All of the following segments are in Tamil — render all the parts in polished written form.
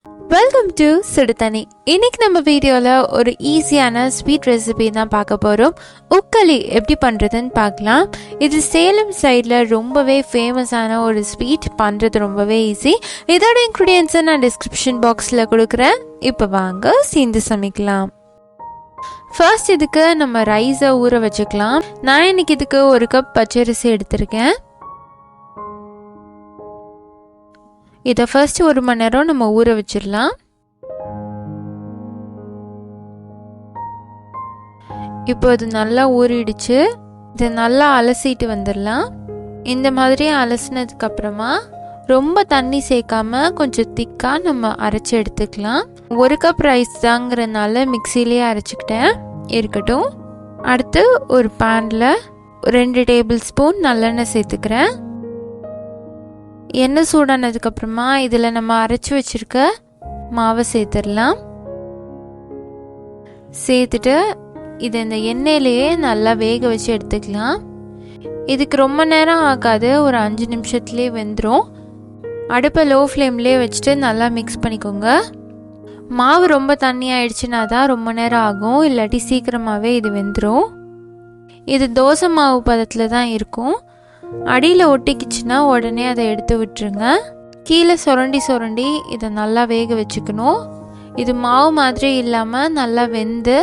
வெல்கம் டு சுடுதண்ணி. இன்னைக்கு நம்ம வீடியோவில் ஒரு ஈஸியான ஸ்வீட் ரெசிபி தான் பார்க்க போகிறோம். உக்கலி எப்படி பண்ணுறதுன்னு பார்க்கலாம். இது சேலம் சைடில் ரொம்பவே ஃபேமஸான ஒரு ஸ்வீட், பண்ணுறது ரொம்பவே ஈஸி. இதோட இன்க்ரீடியன்ஸை நான் டிஸ்கிரிப்ஷன் பாக்ஸில் கொடுக்குறேன். இப்போ வாங்க சேர்ந்து சமைக்கலாம். ஃபர்ஸ்ட் இதுக்கு நம்ம ரைஸை ஊற வச்சுக்கலாம். நான் இன்னைக்கு இதுக்கு 1 கப் பச்சரிசி எடுத்திருக்கேன். இதை ஃபர்ஸ்ட் 1 மணி நேரம் நம்ம ஊற வச்சிடலாம். இப்போ இது நல்லா ஊறிடுச்சு. இதை நல்லா அலசிட்டு வந்துடலாம். இந்த மாதிரி அலசினதுக்கு அப்புறமா ரொம்ப தண்ணி சேர்க்காம கொஞ்சம் திக்காக நம்ம அரைச்சி எடுத்துக்கலாம். 1 கப் ரைஸ் தாங்கிறதுனால மிக்சிலேயே அரைச்சிக்கிட்டேன். இருக்கட்டும். அடுத்து ஒரு பேனில் 2 டேபிள் ஸ்பூன் நல்லெண்ணெய் சேர்த்துக்கிறேன். எண்ணெய் சூடானதுக்கப்புறமா இதில் நம்ம அரைச்சி வச்சுருக்க மாவை சேர்த்துடலாம். சேர்த்துட்டு இதை இந்த எண்ணெயிலேயே நல்லா வேக வச்சு எடுத்துக்கலாம். இதுக்கு ரொம்ப நேரம் ஆகாது, ஒரு 5 நிமிஷத்துலேயே வெந்துடும். அடுப்பை லோ ஃப்ளேம்லேயே வச்சுட்டு நல்லா மிக்ஸ் பண்ணிக்கோங்க. மாவு ரொம்ப தண்ணி ஆயிடுச்சுன்னா தான் ரொம்ப நேரம் ஆகும், இல்லாட்டி சீக்கிரமாகவே இது வெந்துடும். இது தோசை மாவு பதத்தில் தான் இருக்கும். அடியில் ஒட்டிக்கிச்சுன்னா உடனே அதை எடுத்து விட்டுருங்க. கீழே சுரண்டி இதை நல்லா வேக வச்சுக்கணும். இது மாவு மாதிரி இல்லாமல் நல்லா வெந்து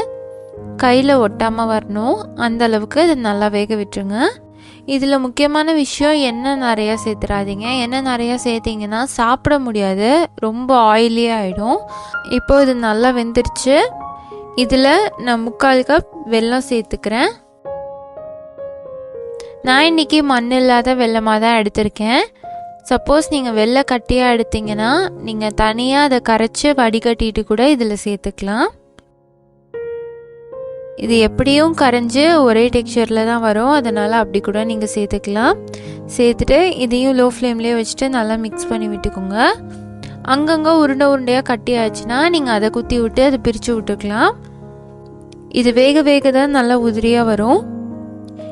கையில் ஒட்டாமல் வரணும். அந்த அளவுக்கு இதை நல்லா வேக விட்டுருங்க. இதில் முக்கியமான விஷயம், எண்ணெய் நிறையா சேர்த்துறாதீங்க. எண்ணெய் நிறையா சேர்த்திங்கன்னா சாப்பிட முடியாது, ரொம்ப ஆயிலியாக ஆகிடும். இப்போ இது நல்லா வெந்துருச்சு. இதில் நான் 3/4 கப் வெல்லம் சேர்த்துக்கிறேன். நான் இன்றைக்கி மண் இல்லாத வெல்லமாக தான் எடுத்திருக்கேன். சப்போஸ் நீங்கள் வெள்ளை கட்டியாக எடுத்தீங்கன்னா நீங்கள் தனியாக அதை கரைச்சி வடிகட்டிட்டு கூட இதில் சேர்த்துக்கலாம். இது எப்படியும் கரைஞ்சி ஒரே டெக்ஸ்சரில் தான் வரும், அதனால் அப்படி கூட நீங்கள் சேர்த்துக்கலாம். சேர்த்துட்டு இதையும் லோ ஃப்ளேம்லேயே வச்சுட்டு நல்லா மிக்ஸ் பண்ணி விட்டுக்கோங்க. அங்கங்கே உருண்டையாக கட்டி ஆச்சுன்னா நீங்கள் அதை குத்தி விட்டு அதை பிரித்து விட்டுக்கலாம். இது வேக வேக தான் நல்லா உதிரியாக வரும்.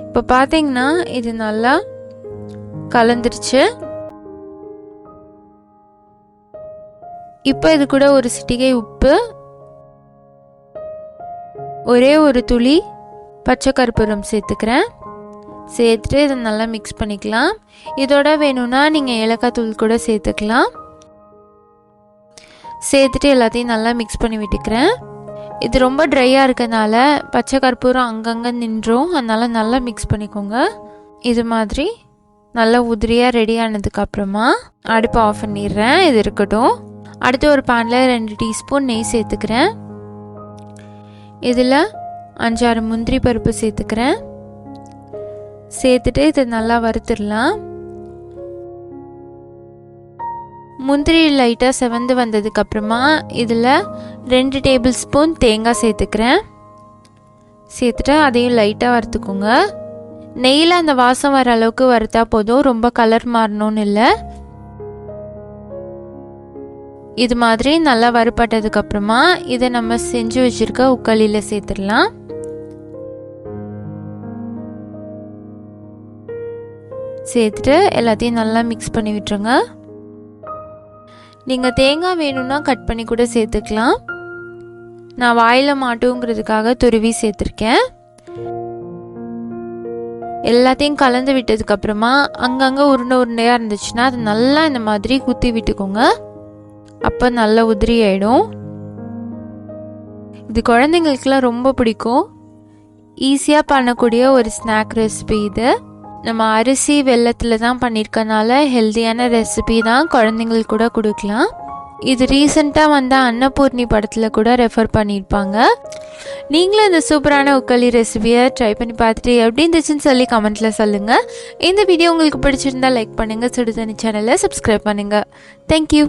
இப்போ பார்த்தீங்கன்னா இது நல்லா கலந்துருச்சு. இப்போ இது கூட ஒரு சிட்டிகை உப்பு, ஒரே ஒரு துளி பச்சை கற்பூரம் சேர்த்துக்கிறேன். சேர்த்துட்டு இதை நல்லா மிக்ஸ் பண்ணிக்கலாம். இதோட வேணும்னா நீங்கள் ஏலக்காய் தூள் கூட சேர்த்துக்கலாம். சேர்த்துட்டு எல்லாத்தையும் நல்லா மிக்ஸ் பண்ணி விட்டுக்கிறேன். இது ரொம்ப ட்ரையாக இருக்கனால பச்சை கற்பூரம் அங்கங்கே நின்றும், அதனால் நல்லா மிக்ஸ் பண்ணிக்கோங்க. இது மாதிரி நல்லா உதிரியாக ரெடி ஆனதுக்கப்புறமா அடுப்பை ஆஃப் பண்ணிடுறேன். இது இருக்கட்டும். அடுத்து ஒரு பேனில் 2 டீஸ்பூன் நெய் சேர்த்துக்கிறேன். இதில் 5-6 முந்திரி பருப்பு சேர்த்துக்கிறேன். சேர்த்துட்டு இதை நல்லா வறுத்துடலாம். முந்திரி லைட்டாக செவந்து வந்ததுக்கப்புறமா இதில் 2 டேபிள் ஸ்பூன் தேங்காய் சேர்த்துக்கிறேன். சேர்த்துட்டு அதையும் லைட்டாக வறுத்துக்கோங்க. நெய்யில் அந்த வாசம் வர அளவுக்கு வறுத்தா போதும், ரொம்ப கலர் மாறணும்னு இல்லை. இது மாதிரி நல்லா வறுப்பட்டதுக்கப்புறமா இதை நம்ம செஞ்சு வச்சுருக்க உக்கலியில் சேர்த்துடலாம். சேர்த்துட்டு எல்லாத்தையும் நல்லா மிக்ஸ் பண்ணி விட்டுருங்க. நீங்கள் தேங்காய் வேணும்னா கட் பண்ணி கூட சேர்த்துக்கலாம். நான் வாயில் மாட்டுங்கிறதுக்காக துருவி சேர்த்துருக்கேன். எல்லாத்தையும் கலந்து விட்டதுக்கப்புறமா அங்கங்கே உருண்டையாக இருந்துச்சுன்னா அது நல்லா இந்த மாதிரி குத்தி விட்டுக்கோங்க. அப்போ நல்லா உதிரி ஆகிடும். இது குழந்தைங்களுக்குலாம் ரொம்ப பிடிக்கும். ஈஸியாக பண்ணக்கூடிய ஒரு ஸ்நாக் ரெசிபி இது. நம்ம அரிசி வெல்லத்தில் தான் பண்ணியிருக்கனால ஹெல்த்தியான ரெசிபி தான், குழந்தைங்களுக்கு கூட கொடுக்கலாம். இது ரீசெண்டாக வந்த அன்னபூர்ணி படத்தில் கூட ரெஃபர் பண்ணியிருப்பாங்க. நீங்களும் இந்த சூப்பரான உக்கலி ரெசிபியை ட்ரை பண்ணி பார்த்துட்டு எப்படி இருந்துச்சுன்னு சொல்லி கமெண்ட்டில் சொல்லுங்கள். இந்த வீடியோ உங்களுக்கு பிடிச்சிருந்தா லைக் பண்ணுங்கள், சுடுதண்ணி சேனலை சப்ஸ்கிரைப் பண்ணுங்கள். தேங்க்யூ.